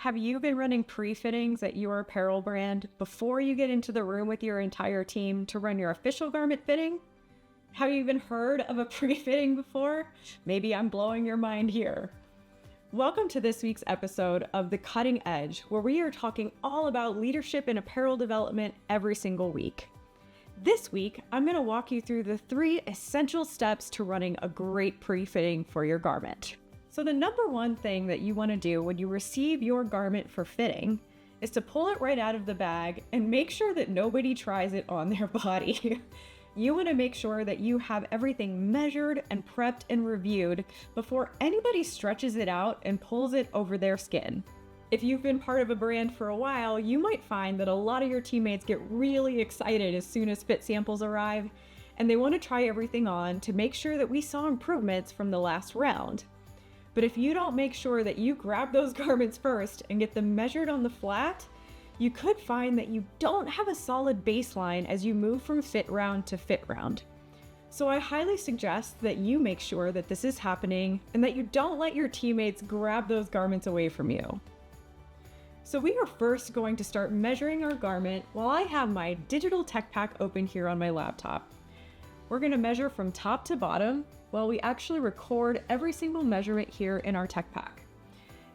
Have you been running pre-fittings at your apparel brand before you get into the room with your entire team to run your official garment fitting? Have you even heard of a pre-fitting before? Maybe I'm blowing your mind here. Welcome to this week's episode of The Cutting Edge, where we are talking all about leadership in apparel development every single week. This week, I'm going to walk you through the 3 essential steps to running a great pre-fitting for your garment. So the number one thing that you want to do when you receive your garment for fitting is to pull it right out of the bag and make sure that nobody tries it on their body. You want to make sure that you have everything measured and prepped and reviewed before anybody stretches it out and pulls it over their skin. If you've been part of a brand for a while, you might find that a lot of your teammates get really excited as soon as fit samples arrive, and they want to try everything on to make sure that we saw improvements from the last round. But if you don't make sure that you grab those garments first and get them measured on the flat, you could find that you don't have a solid baseline as you move from fit round to fit round. So I highly suggest that you make sure that this is happening and that you don't let your teammates grab those garments away from you. So we are first going to start measuring our garment while I have my digital tech pack open here on my laptop. We're going to measure from top to bottom while we actually record every single measurement here in our tech pack.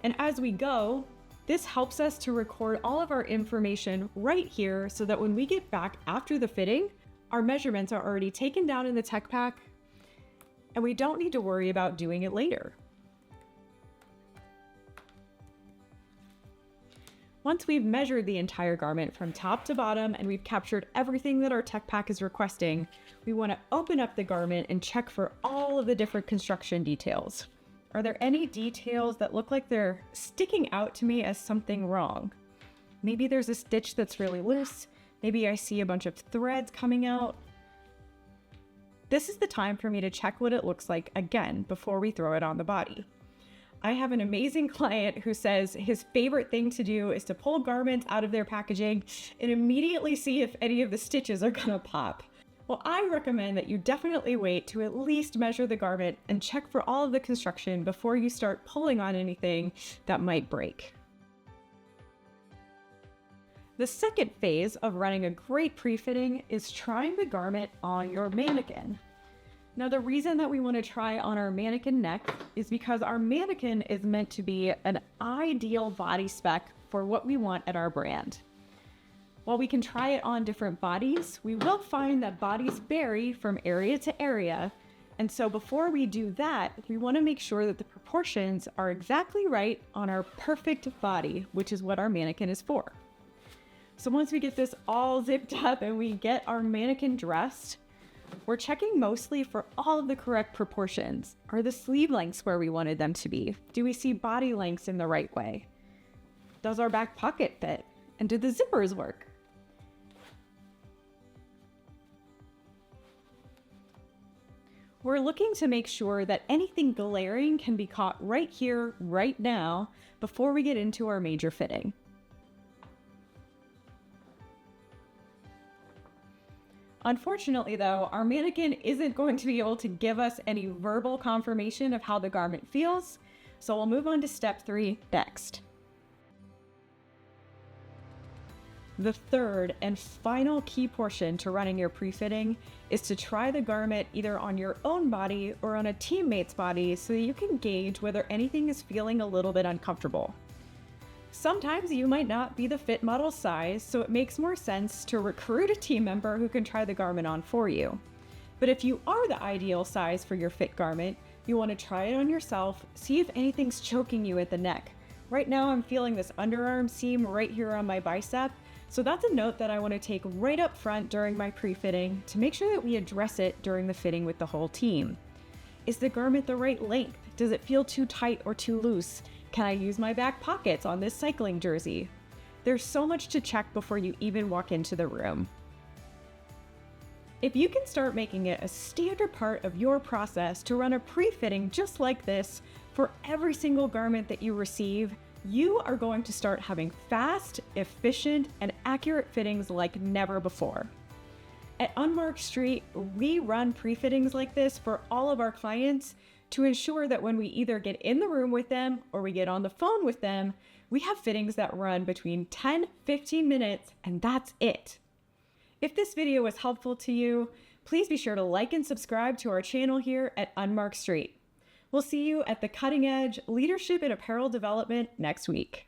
And as we go, this helps us to record all of our information right here so that when we get back after the fitting, our measurements are already taken down in the tech pack and we don't need to worry about doing it later. Once we've measured the entire garment from top to bottom and we've captured everything that our tech pack is requesting, we want to open up the garment and check for all of the different construction details. Are there any details that look like they're sticking out to me as something wrong? Maybe there's a stitch that's really loose. Maybe I see a bunch of threads coming out. This is the time for me to check what it looks like again before we throw it on the body. I have an amazing client who says his favorite thing to do is to pull garments out of their packaging and immediately see if any of the stitches are gonna pop. Well, I recommend that you definitely wait to at least measure the garment and check for all of the construction before you start pulling on anything that might break. The second phase of running a great pre-fitting is trying the garment on your mannequin. Now, the reason that we want to try on our mannequin neck is because our mannequin is meant to be an ideal body spec for what we want at our brand. While we can try it on different bodies, we will find that bodies vary from area to area. And so before we do that, we want to make sure that the proportions are exactly right on our perfect body, which is what our mannequin is for. So once we get this all zipped up and we get our mannequin dressed, we're checking mostly for all of the correct proportions. Are the sleeve lengths where we wanted them to be? Do we see body lengths in the right way? Does our back pocket fit? And do the zippers work? We're looking to make sure that anything glaring can be caught right here, right now, before we get into our major fitting. Unfortunately, though, our mannequin isn't going to be able to give us any verbal confirmation of how the garment feels, so we'll move on to step 3 next. The third and final key portion to running your pre-fitting is to try the garment either on your own body or on a teammate's body so that you can gauge whether anything is feeling a little bit uncomfortable. Sometimes you might not be the fit model size, so it makes more sense to recruit a team member who can try the garment on for you. But if you are the ideal size for your fit garment, you want to try it on yourself, see if anything's choking you at the neck. Right now I'm feeling this underarm seam right here on my bicep, so that's a note that I want to take right up front during my pre-fitting to make sure that we address it during the fitting with the whole team. Is the garment the right length? Does it feel too tight or too loose? Can I use my back pockets on this cycling jersey? There's so much to check before you even walk into the room. If you can start making it a standard part of your process to run a pre-fitting just like this for every single garment that you receive, you are going to start having fast, efficient, and accurate fittings like never before. At Unmarkedstreet, we run pre-fittings like this for all of our clients to ensure that when we either get in the room with them or we get on the phone with them, we have fittings that run between 10-15 minutes, and that's it. If this video was helpful to you, please be sure to like and subscribe to our channel here at Unmarkedstreet. We'll see you at the cutting edge leadership in apparel development next week.